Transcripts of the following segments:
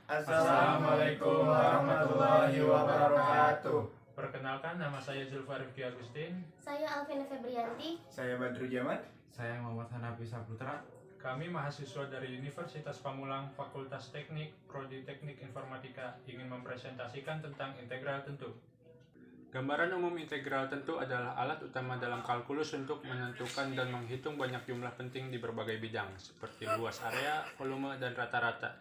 Assalamualaikum warahmatullahi wabarakatuh. Perkenalkan, nama saya Zulfa Rifki Agustin. Saya Alvina Febrianti. Saya Badru Jamal. Saya Muhammad Hanafi Saputra. Kami mahasiswa dari Universitas Pamulang, Fakultas Teknik, Prodi Teknik Informatika, ingin mempresentasikan tentang integral tentu. Gambaran umum integral tentu adalah alat utama dalam kalkulus untuk menentukan dan menghitung banyak jumlah penting di berbagai bidang, seperti luas area, volume, dan rata-rata.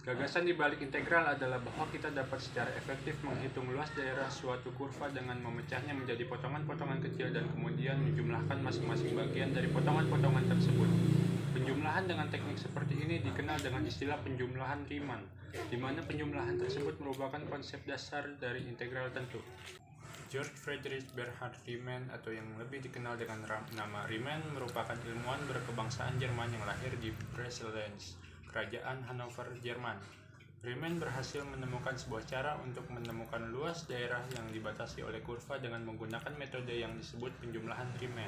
Gagasan di balik integral adalah bahwa kita dapat secara efektif menghitung luas daerah suatu kurva dengan memecahnya menjadi potongan-potongan kecil dan kemudian menjumlahkan masing-masing bagian dari potongan-potongan tersebut. Penjumlahan dengan teknik seperti ini dikenal dengan istilah penjumlahan Riemann, di mana penjumlahan tersebut merupakan konsep dasar dari integral tentu. Georg Friedrich Bernhard Riemann, atau yang lebih dikenal dengan nama Riemann, merupakan ilmuwan berkebangsaan Jerman yang lahir di Breslau, Kerajaan Hanover, Jerman. Riemann berhasil menemukan sebuah cara untuk menemukan luas daerah yang dibatasi oleh kurva dengan menggunakan metode yang disebut penjumlahan Riemann.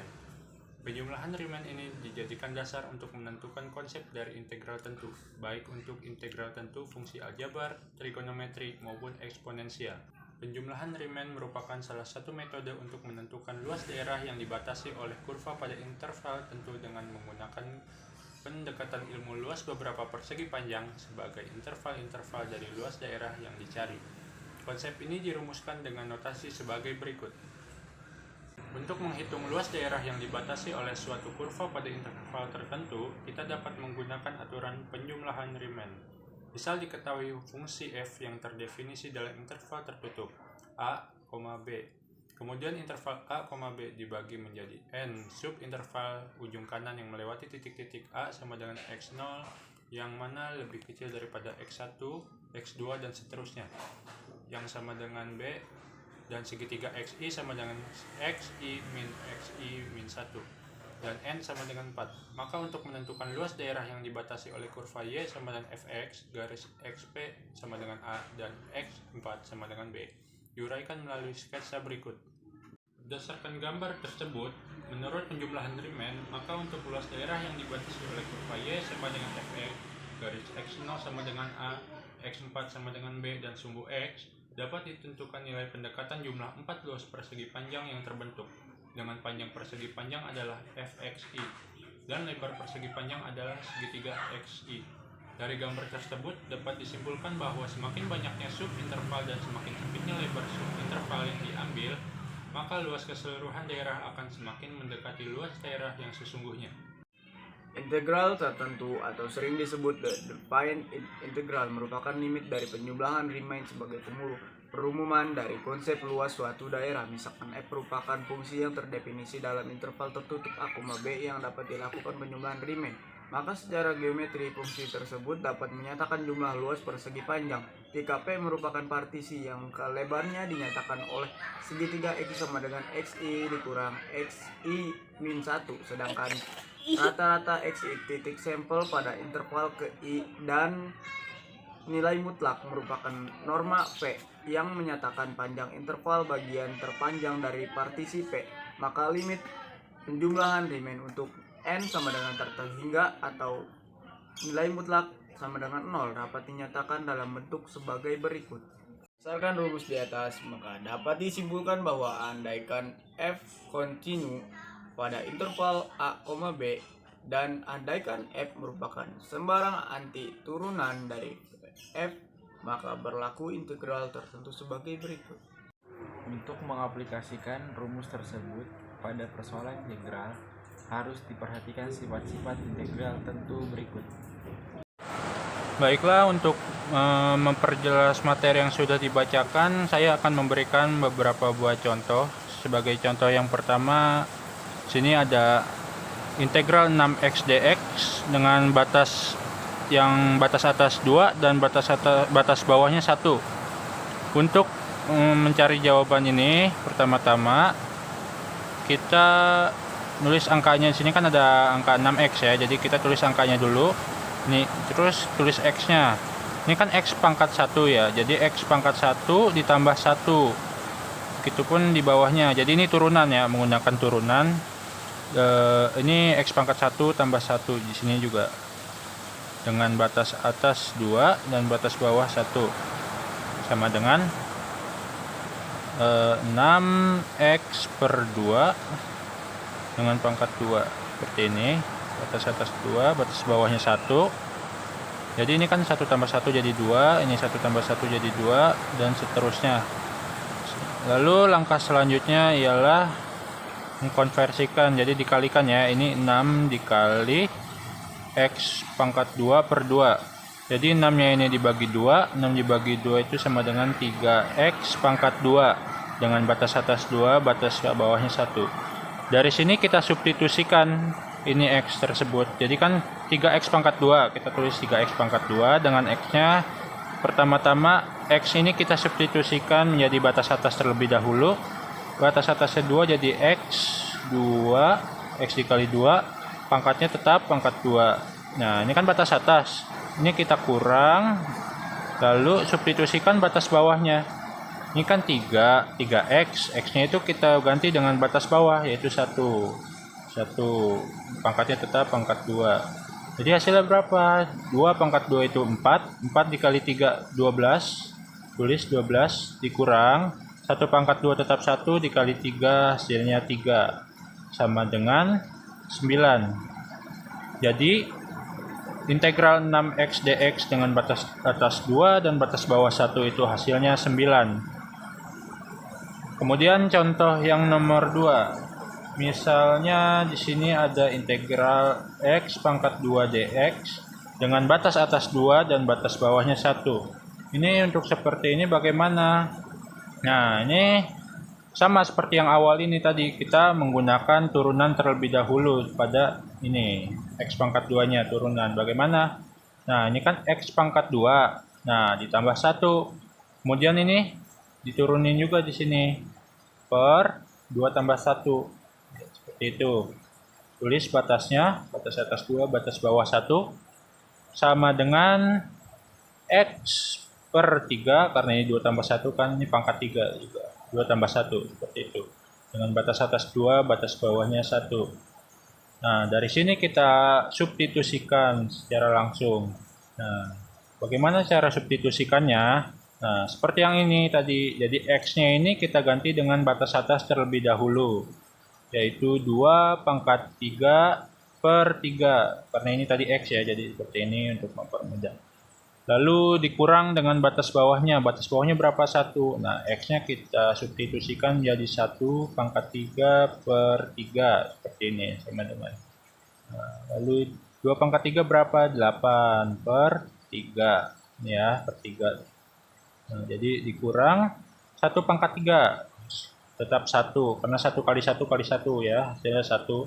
Penjumlahan Riemann ini dijadikan dasar untuk menentukan konsep dari integral tentu, baik untuk integral tentu fungsi aljabar, trigonometri, maupun eksponensial. Penjumlahan Riemann merupakan salah satu metode untuk menentukan luas daerah yang dibatasi oleh kurva pada interval tentu dengan menggunakan pendekatan ilmu luas beberapa persegi panjang sebagai interval-interval dari luas daerah yang dicari. Konsep ini dirumuskan dengan notasi sebagai berikut. Untuk menghitung luas daerah yang dibatasi oleh suatu kurva pada interval tertentu, kita dapat menggunakan aturan penjumlahan Riemann. Misal diketahui fungsi f yang terdefinisi dalam interval tertutup a, b. Kemudian interval a, b dibagi menjadi n subinterval ujung kanan yang melewati titik-titik a sama dengan x0 yang mana lebih kecil daripada x1, x2 dan seterusnya, yang sama dengan b, dan segitiga xi sama dengan xi min 1 dan n sama dengan 4. Maka untuk menentukan luas daerah yang dibatasi oleh kurva y sama dengan fx garis xp sama dengan a dan x4 sama dengan b, diuraikan melalui sketsa berikut. Berdasarkan gambar tersebut, menurut penjumlahan Riemann, maka untuk luas daerah yang dibatasi oleh kurva y sama dengan fx garis x0 sama dengan a, x4 sama dengan b dan sumbu x, dapat ditentukan nilai pendekatan jumlah 4 luas persegi panjang yang terbentuk, dengan panjang persegi panjang adalah fxi dan lebar persegi panjang adalah segitiga xi. Dari gambar tersebut dapat disimpulkan bahwa semakin banyaknya subinterval dan semakin sempitnya lebar subinterval yang diambil, maka luas keseluruhan daerah akan semakin mendekati luas daerah yang sesungguhnya. Integral tertentu atau sering disebut the defined integral merupakan limit dari penjumlahan Riemann sebagai perumuman dari konsep luas suatu daerah. Misalkan f merupakan fungsi yang terdefinisi dalam interval tertutup a, b yang dapat dilakukan penjumlahan Riemann. Maka secara geometri fungsi tersebut dapat menyatakan jumlah luas persegi panjang. Jika P merupakan partisi yang lebarnya dinyatakan oleh segitiga X sama dengan XI dikurang XI min 1, sedangkan rata-rata XI titik sampel pada interval ke I dan nilai mutlak merupakan norma P yang menyatakan panjang interval bagian terpanjang dari partisi P. Maka limit penjumlahan Riemann untuk n sama dengan terhingga atau nilai mutlak sama dengan 0 dapat dinyatakan dalam bentuk sebagai berikut. Berdasarkan rumus di atas, maka dapat disimpulkan bahwa andaikan f kontinu pada interval a, b dan andaikan f merupakan sembarang anti turunan dari f, maka berlaku integral tertentu sebagai berikut. Untuk mengaplikasikan rumus tersebut pada persoalan integral, harus diperhatikan sifat-sifat integral tentu berikut. Baiklah, untuk memperjelas materi yang sudah dibacakan, saya akan memberikan beberapa buah contoh. Sebagai contoh yang pertama, sini ada integral 6x dx dengan batas atas 2 dan batas bawahnya 1. Untuk mencari jawaban ini, pertama-tama kita nulis angkanya. Di sini kan ada angka 6x ya, jadi kita tulis angkanya dulu. Ini terus tulis x-nya. Ini kan x pangkat 1 ya, jadi x pangkat 1 ditambah 1. Begitupun di bawahnya. Jadi ini turunan ya, menggunakan turunan. Ini x pangkat 1 tambah 1 di sini juga. dengan batas atas 2 dan batas bawah 1 sama dengan 6x per 2 dengan pangkat 2 seperti ini. Batas atas 2, batas bawahnya 1. Jadi ini kan 1 tambah 1 jadi 2, ini 1 tambah 1 jadi 2, dan seterusnya. Lalu langkah selanjutnya ialah mengkonversikan, jadi dikalikan ya. Ini 6 dikali x pangkat 2 per 2. Jadi 6 nya ini dibagi 2, 6 dibagi 2 itu sama dengan 3x pangkat 2 dengan batas atas 2, batas bawahnya 1. Dari sini kita substitusikan ini x tersebut. Jadi kan 3x pangkat 2, kita tulis 3x pangkat 2 dengan x nya. Pertama-tama x ini kita substitusikan menjadi batas atas terlebih dahulu. Batas atasnya 2 jadi x 2, x dikali 2, pangkatnya tetap pangkat 2. Nah ini kan batas atas, ini kita kurang, lalu substitusikan batas bawahnya. Ini kan 3x, x nya itu kita ganti dengan batas bawah yaitu 1, pangkatnya tetap pangkat 2. Jadi hasilnya berapa? 2 pangkat 2 itu 4 dikali 3 12, tulis 12 dikurang 1 pangkat 2 tetap 1 dikali 3 hasilnya 3 sama dengan 9. Jadi integral 6x dx dengan batas atas 2 dan batas bawah 1 itu hasilnya 9. Kemudian contoh yang nomor 2. Misalnya di sini ada integral x pangkat 2 dx dengan batas atas 2 dan batas bawahnya 1. Ini untuk seperti ini bagaimana? Nah, ini sama seperti yang awal ini tadi, kita menggunakan turunan terlebih dahulu pada ini x pangkat 2 nya turunan. Bagaimana? Nah ini kan x pangkat 2, nah ditambah 1, kemudian ini diturunin juga di sini per 2 tambah 1 seperti itu. Tulis batasnya, batas atas 2, batas bawah 1 sama dengan x per 3, karena ini 2 tambah 1 kan ini pangkat 3 juga, 2 tambah 1 seperti itu, dengan batas atas 2, batas bawahnya 1. Nah, dari sini kita substitusikan secara langsung. Nah, bagaimana cara substitusikannya? Nah, seperti yang ini tadi. Jadi x-nya ini kita ganti dengan batas atas terlebih dahulu, yaitu 2 pangkat 3 per 3. Karena ini tadi x ya, jadi seperti ini untuk mempermudah. Lalu dikurang dengan batas bawahnya. Batas bawahnya berapa? 1. Nah, x-nya kita substitusikan jadi 1 pangkat 3 per 3. Seperti ini, sama dengan. Nah, lalu 2 pangkat 3 berapa? 8 per 3. Ini ya, per 3. Nah, jadi dikurang 1 pangkat 3. Tetap 1. Karena 1 kali 1 kali 1 ya. Hasilnya 1.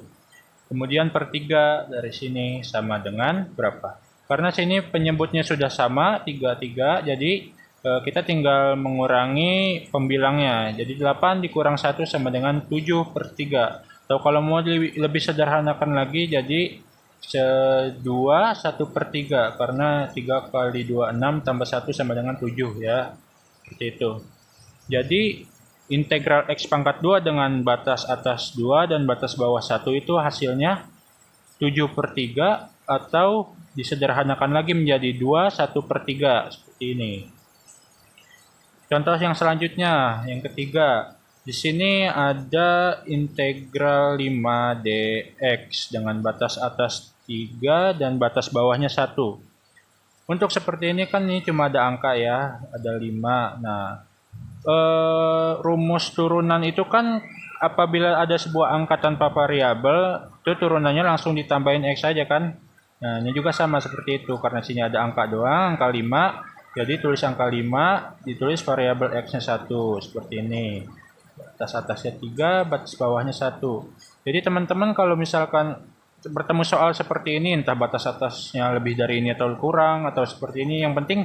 Kemudian per 3 dari sini sama dengan berapa? Karena sini penyebutnya sudah sama 33, jadi kita tinggal mengurangi pembilangnya. Jadi 8 dikurang 1 sama dengan 7 per 3. Atau kalau mau lebih sederhanakan lagi, jadi 2 1 per 3. Karena 3 kali 2 6 tambah 1 sama dengan 7 ya. Seperti itu. Jadi integral x pangkat 2 dengan batas atas 2 dan batas bawah 1 itu hasilnya 7 per 3, atau disederhanakan lagi menjadi 2 1 per 3 seperti ini. Contoh yang selanjutnya, yang ketiga. Di sini ada integral 5 dx dengan batas atas 3 dan batas bawahnya 1. Untuk seperti ini kan ini cuma ada angka ya, ada 5. Nah, rumus turunan itu kan apabila ada sebuah angka tanpa variabel, itu turunannya langsung ditambahin x saja kan. Nah, ini juga sama seperti itu, karena sini ada angka doang, angka 5, jadi tulis angka 5, ditulis variabel x-nya 1, seperti ini. Batas atasnya 3, batas bawahnya 1. Jadi teman-teman kalau misalkan bertemu soal seperti ini, entah batas atasnya lebih dari ini atau kurang, atau seperti ini, yang penting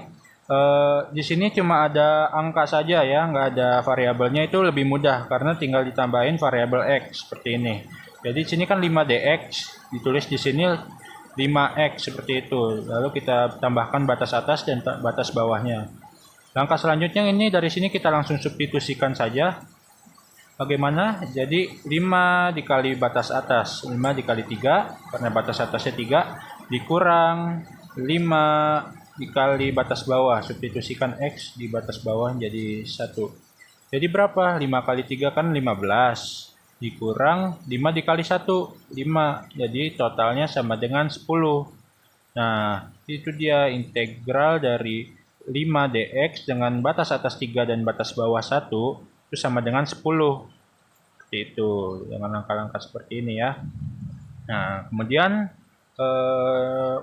di sini cuma ada angka saja ya, nggak ada variabelnya, itu lebih mudah, karena tinggal ditambahin variabel x, seperti ini. Jadi di sini kan 5 dx, ditulis di sini 5x seperti itu. Lalu kita tambahkan batas atas dan batas bawahnya. Langkah selanjutnya ini dari sini kita langsung substitusikan saja. Bagaimana? Jadi 5 dikali batas atas, 5 dikali 3, karena batas atasnya 3, dikurang 5 dikali batas bawah, substitusikan X di batas bawah jadi 1. Jadi berapa? 5 kali 3 kan 15. Dikurang 5 dikali 1, 5. Jadi totalnya sama dengan 10. Nah, itu dia integral dari 5 dx dengan batas atas 3 dan batas bawah 1 itu sama dengan 10. Seperti itu. Dengan langkah-langkah seperti ini ya. Nah, kemudian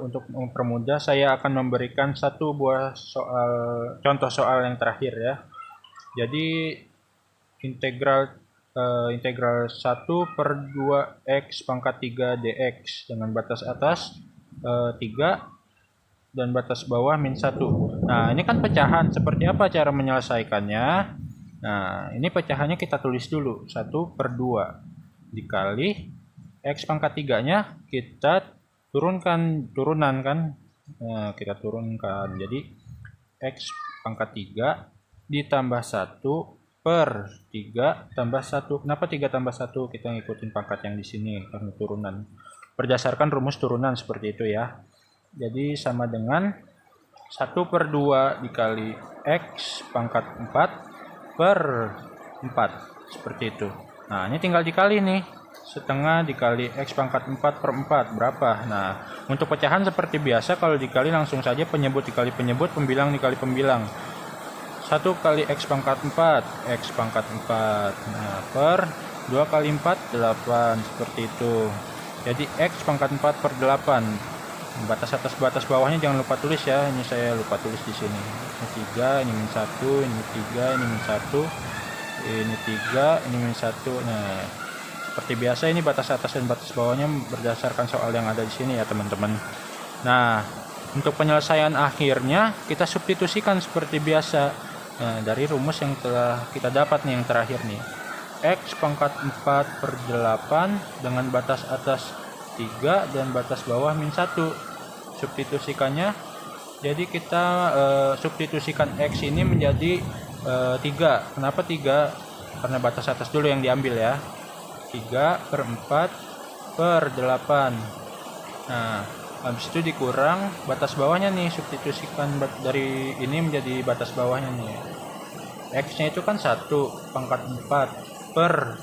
untuk mempermudah saya akan memberikan satu buah contoh soal yang terakhir ya. Jadi integral 1 per 2x pangkat 3 dx dengan batas atas 3 dan batas bawah min 1. Nah, ini kan pecahan. Seperti apa cara menyelesaikannya? Nah, ini pecahannya kita tulis dulu. 1 per 2 dikali x pangkat 3-nya kita turunan kan. Nah, kita turunkan. Jadi x pangkat 3 ditambah 1 per 3 tambah 1. Kenapa 3 tambah 1? Kita ngikutin pangkat yang di sini karena turunan. Berdasarkan rumus turunan seperti itu ya. Jadi sama dengan 1 per 2 dikali x pangkat 4 per 4. Seperti itu. Nah, ini tinggal dikali nih. Setengah dikali x pangkat 4 per 4 berapa? Nah, untuk pecahan seperti biasa kalau dikali langsung saja penyebut dikali penyebut, pembilang dikali pembilang. 1 kali x pangkat 4, x pangkat 4. Nah, per 2 kali 4, 8. Seperti itu. Jadi x pangkat 4 per 8. Batas atas batas bawahnya jangan lupa tulis ya. Ini saya lupa tulis di sini. Ini 3, ini min 1, ini 3, ini min 1. Ini 3, ini min 1. Nah, seperti biasa ini batas atas dan batas bawahnya berdasarkan soal yang ada di sini ya teman-teman. Nah, untuk penyelesaian akhirnya kita substitusikan seperti biasa. Nah, dari rumus yang telah kita dapat nih yang terakhir nih. X pangkat 4 per 8 dengan batas atas 3 dan batas bawah min 1. Substitusikannya, jadi kita substitusikan X ini menjadi 3. Kenapa 3? Karena batas atas dulu yang diambil ya. 3 per 4 per 8. Nah, habis itu dikurang batas bawahnya nih, substitusikan dari ini menjadi batas bawahnya nih. X nya itu kan 1 pangkat 4 per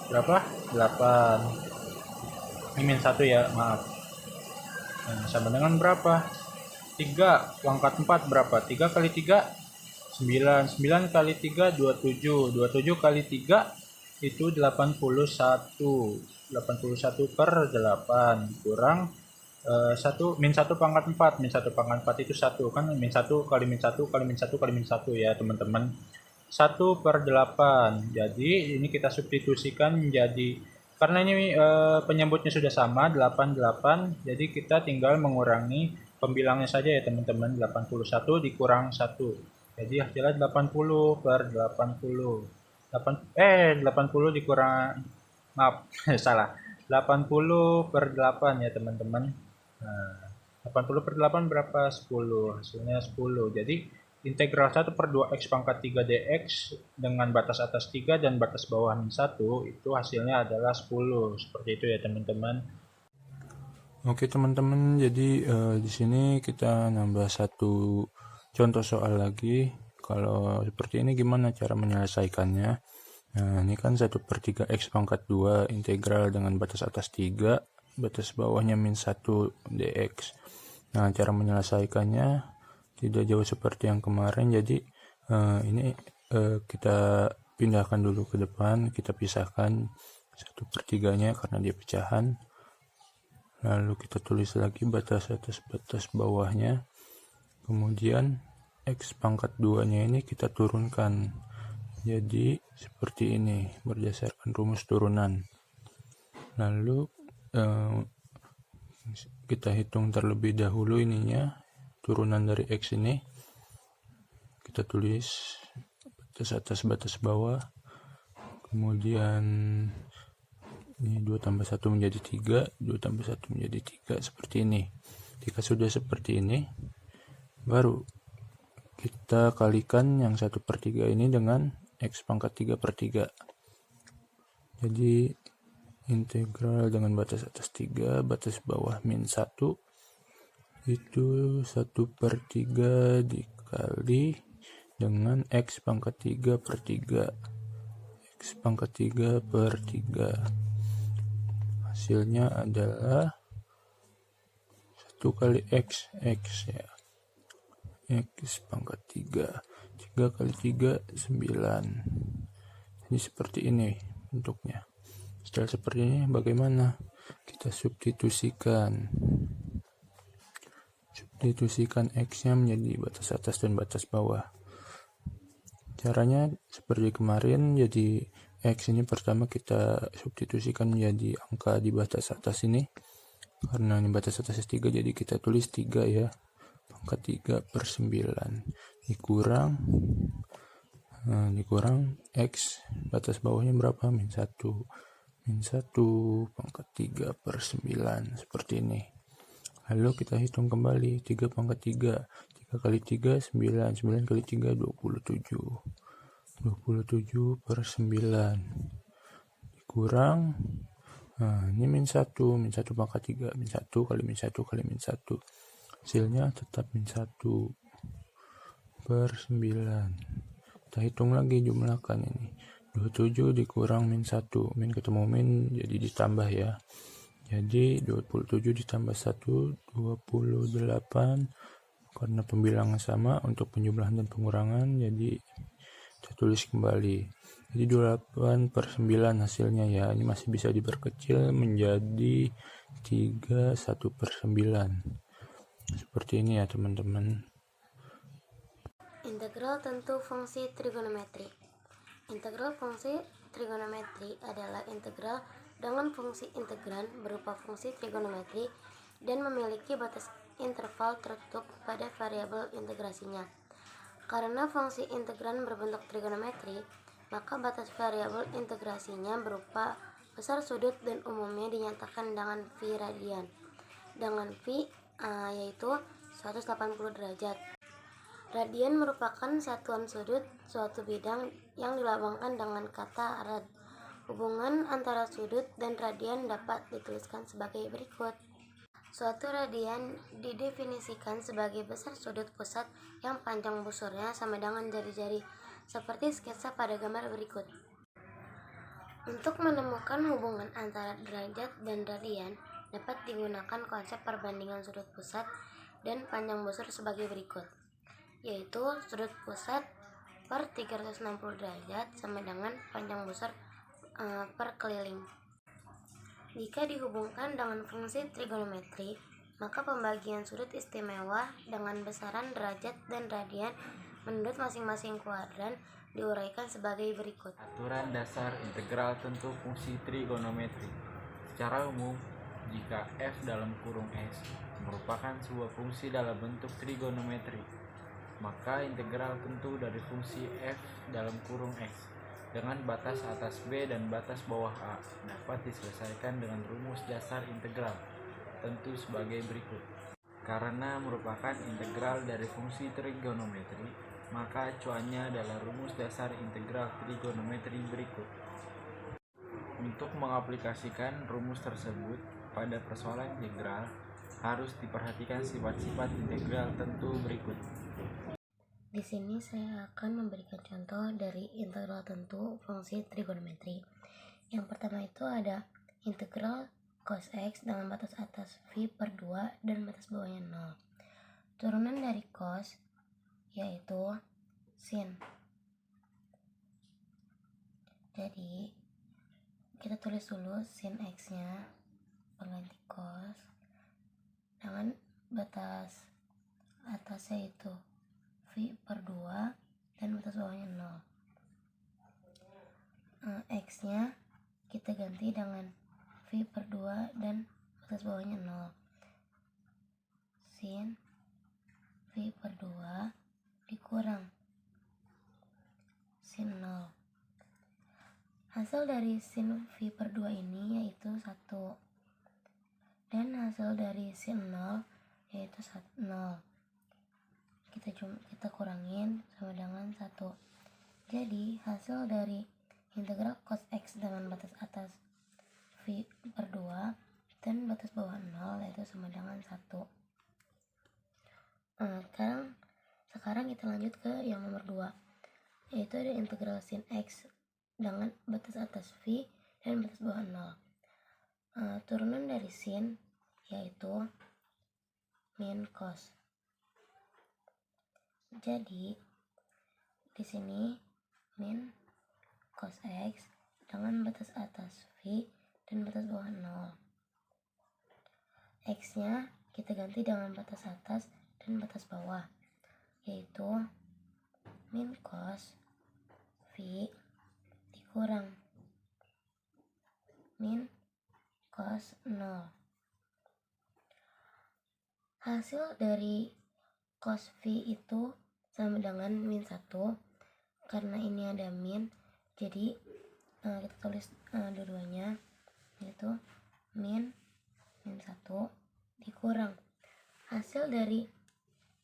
berapa? 8. Ini min 1 ya, maaf. Nah, sama dengan berapa? 3 pangkat 4 berapa? 3 kali 3 9. 9 kali 3 27. 27 kali 3 itu 81 per 8 kurang 1 min 1 pangkat 4. Min 1 pangkat 4 itu 1 kan, min 1 kali min 1 kali min 1 kali min 1 ya teman-teman. 1 per 8. Jadi ini kita substitusikan menjadi, karena ini penyebutnya sudah sama 88, jadi kita tinggal mengurangi pembilangnya saja ya teman-teman. 81 dikurang 1, jadi hasilnya 80 per 80. 80 dikurang, maaf salah, 80 per 8 ya teman-teman. Nah, 80 per 8 berapa? 10. Hasilnya 10. Jadi integral 1 per 2x pangkat 3 dx dengan batas atas 3 dan batas bawah min 1 itu hasilnya adalah 10. Seperti itu ya teman-teman. Oke teman-teman, jadi di sini kita nambah satu contoh soal lagi. Kalau seperti ini gimana cara menyelesaikannya? Nah, ini kan 1 per 3x pangkat 2 integral dengan batas atas 3, batas bawahnya min 1 dx. Nah, cara menyelesaikannya tidak jauh seperti yang kemarin. Jadi ini kita pindahkan dulu ke depan, kita pisahkan 1 per 3-nya karena dia pecahan. Lalu kita tulis lagi batas atas batas bawahnya. Kemudian x pangkat 2-nya ini kita turunkan. Jadi seperti ini berdasarkan rumus turunan. Lalu kita hitung terlebih dahulu ininya, turunan dari x ini. Kita tulis batas atas batas bawah. Kemudian ini 2 tambah 1 menjadi 3, 2 tambah 1 menjadi 3, seperti ini. Jika sudah seperti ini, baru kita kalikan yang 1 per 3 ini dengan x pangkat 3 per 3. Jadi integral dengan batas atas 3, batas bawah min 1. itu 1/3 dikali dengan X pangkat 3 per 3. X pangkat 3 per 3. Hasilnya adalah 1 kali X ya. X pangkat 3. 3 kali 3, 9. Jadi seperti ini bentuknya. Setelah seperti ini bagaimana? Kita substitusikan X-nya menjadi batas atas dan batas bawah. Caranya seperti kemarin, jadi X ini pertama kita substitusikan menjadi angka di batas atas ini. Karena ini batas atas 3, jadi kita tulis 3 ya. Pangkat 3 per 9. Dikurang X, batas bawahnya berapa? Min 1 pangkat 3 per 9. Seperti ini. Lalu kita hitung kembali 3 pangkat 3 kali 3 9 kali 3 27 per 9 dikurang ini min 1 pangkat 3 min 1 kali min 1 kali min 1, hasilnya tetap min 1 per 9. Kita hitung lagi, jumlahkan ini 27 dikurang min 1, min ketemu min jadi ditambah ya. Jadi 27 ditambah 1, 28. Karena pembilangan sama untuk penjumlahan dan pengurangan, jadi kita tulis kembali. Jadi 28 per 9 hasilnya ya. Ini masih bisa diperkecil menjadi 31 per 9. Seperti ini ya teman-teman. Integral tentu fungsi trigonometri. Integral fungsi trigonometri adalah integral dengan fungsi integran berupa fungsi trigonometri dan memiliki batas interval tertutup pada variabel integrasinya. Karena fungsi integran berbentuk trigonometri, maka batas variabel integrasinya berupa besar sudut dan umumnya dinyatakan dengan phi radian. Dengan phi yaitu 180 derajat. Radian merupakan satuan sudut suatu bidang yang dilambangkan dengan kata rad. Hubungan antara sudut dan radian dapat dituliskan sebagai berikut. Suatu radian didefinisikan sebagai besar sudut pusat yang panjang busurnya sama dengan jari-jari, seperti sketsa pada gambar berikut. Untuk menemukan hubungan antara derajat dan radian, dapat digunakan konsep perbandingan sudut pusat dan panjang busur sebagai berikut, yaitu sudut pusat per 360 derajat sama dengan panjang busur per keliling. Jika dihubungkan dengan fungsi trigonometri, maka pembagian sudut istimewa dengan besaran derajat dan radian menurut masing-masing kuadran diuraikan sebagai berikut. Aturan dasar integral tentu fungsi trigonometri. Secara umum, jika f dalam kurung s merupakan sebuah fungsi dalam bentuk trigonometri, maka integral tentu dari fungsi f dalam kurung s dengan batas atas b dan batas bawah a dapat diselesaikan dengan rumus dasar integral tentu sebagai berikut. Karena merupakan integral dari fungsi trigonometri, maka acuannya adalah rumus dasar integral trigonometri berikut. Untuk mengaplikasikan rumus tersebut pada persoalan integral, harus diperhatikan sifat-sifat integral tentu berikut. Di sini saya akan memberikan contoh dari integral tentu fungsi trigonometri. Yang pertama itu ada integral cos x dengan batas atas phi per 2 dan batas bawahnya 0. Turunan dari cos yaitu sin. Jadi kita tulis dulu sin x-nya pengganti cos dengan batas atasnya itu phi per 2 dan batas bawahnya 0. X-nya kita ganti dengan phi per 2 dan batas bawahnya 0. Sin phi per 2 dikurang sin 0. Hasil dari sin phi per 2 ini yaitu 1. Dan hasil dari sin 0 yaitu 0. Kita kurangin sama dengan 1. Jadi hasil dari integral cos x dengan batas atas phi per 2 dan batas bawah 0 yaitu sama dengan 1. Sekarang kita lanjut ke yang nomor 2, yaitu ada integral sin x dengan batas atas v dan batas bawah 0. Turunan dari sin yaitu min cos. Jadi di sini min cos x dengan batas atas v dan batas bawah 0. X-nya kita ganti dengan batas atas dan batas bawah, yaitu min cos v dikurang min cos 0. Hasil dari cos v itu sama dengan min 1. Karena ini ada min, jadi kita tulis dua-duanya, yaitu min 1 dikurang hasil dari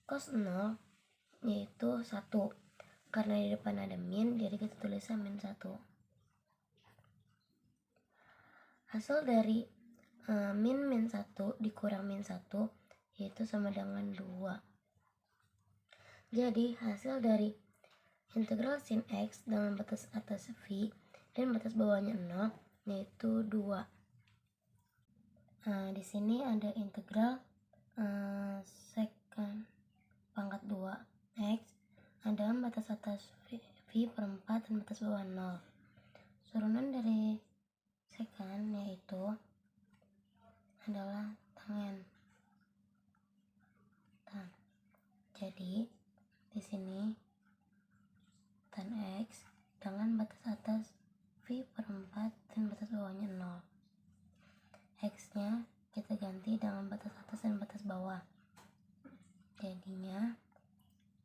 cos 0 yaitu 1. Karena di depan ada min, jadi kita tulisnya min 1. Hasil dari min 1 dikurang min 1 yaitu sama dengan 2. Jadi hasil dari integral sin x dengan batas atas v dan batas bawahnya 0 yaitu 2. Di sini ada integral secant pangkat 2 x ada batas atas v per 4 dan batas bawah 0. Turunan dari secant yaitu adalah tangen. Jadi di sini tan x dengan batas atas v per 4 dan batas bawahnya 0. X-nya kita ganti dengan batas atas dan batas bawah. Jadinya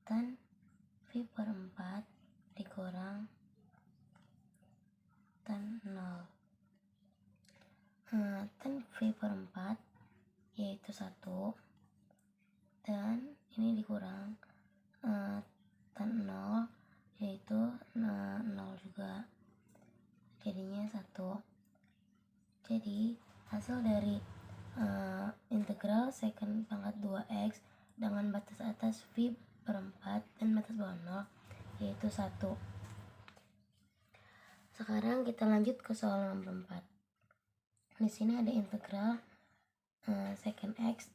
tan v per 4 dikurang tan 0. Tan v per 4 yaitu 1 dan ini dikurang tan 0 yaitu 0 juga, jadinya 1. Jadi hasil dari integral secant pangkat 2x dengan batas atas v per 4 dan batas bawah 0 yaitu 1. Sekarang kita lanjut ke soal nomor 4. Di sini ada integral secant x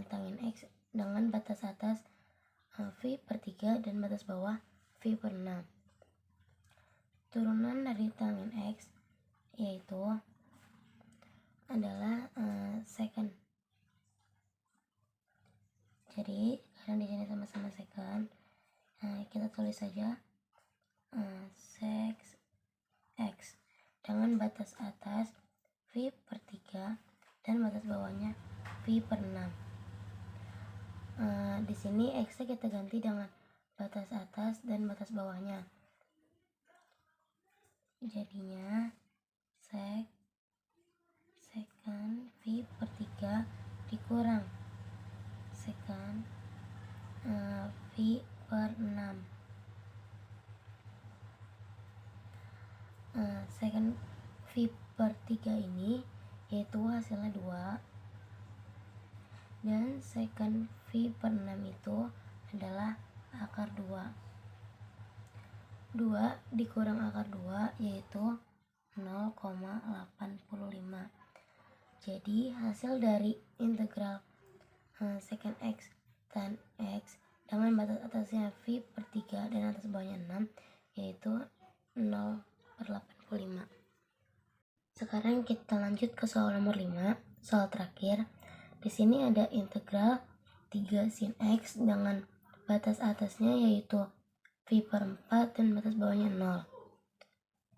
tangen x dengan batas atas v per 3 dan batas bawah v per 6. Turunan dari tangen x yaitu adalah secant. Jadi karena di sini sama-sama secant, kita tulis saja sec x dengan batas atas v per 3 dan batas bawahnya v per 6. Di sini x-nya kita ganti dengan batas atas dan batas bawahnya. Jadinya secant v per 3 dikurang secant v per 6. Secant v per 3 ini yaitu hasilnya 2 dan secant v per 6 itu adalah akar 2. 2 dikurang akar 2 yaitu 0,85. Jadi hasil dari integral secant x tan x dengan batas atasnya v per 3 dan atas bawahnya 6 yaitu 0/85. Sekarang kita lanjut ke soal nomor 5, soal terakhir. Di sini ada integral 3 sin x dengan batas atasnya yaitu v per 4 dan batas bawahnya 0.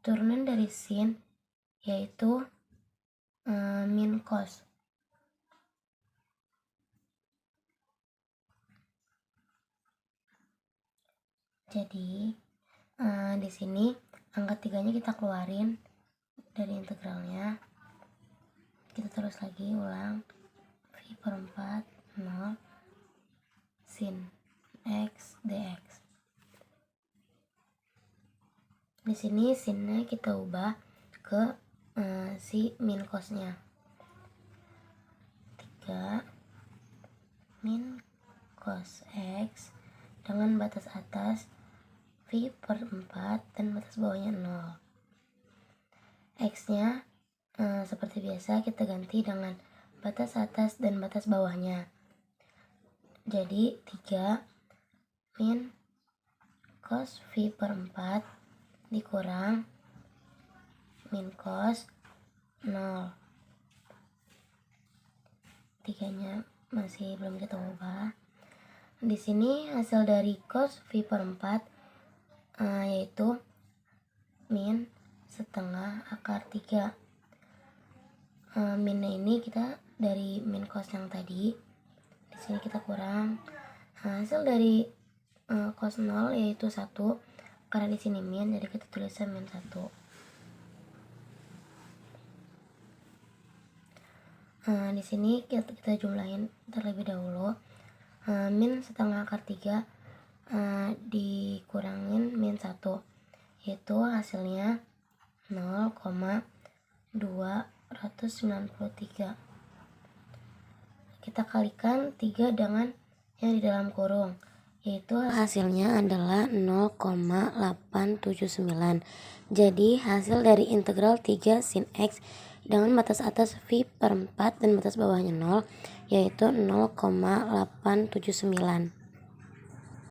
Turunan dari sin yaitu min cos. Jadi di sini angka 3-nya kita keluarin dari integralnya. Kita terus lagi ulang v per 4 0 sin x dx. Di sini sinnya kita ubah ke si min cosnya. 3 min cos X dengan batas atas V per 4 dan batas bawahnya 0. X nya seperti biasa kita ganti dengan batas atas dan batas bawahnya. Jadi 3 min cos V per 4 dikurang min cos 0. 3-nya masih belum kita ubah. Di sini hasil dari cos V per 4 yaitu min setengah akar 3. Minnya ini kita dari min cos yang tadi. Di sini kita kurang. Hasil dari cos 0 yaitu 1. Karena di sini min, jadi kita tulisnya min 1. Di sini kita jumlahin terlebih dahulu. Min setengah akar 3 dikurangin min 1, yaitu hasilnya 0,293. Kita kalikan 3 dengan yang di dalam kurung, yaitu hasilnya adalah 0,879. Jadi hasil dari integral 3 sin X dengan batas atas V per 4 dan batas bawahnya 0 yaitu 0,879.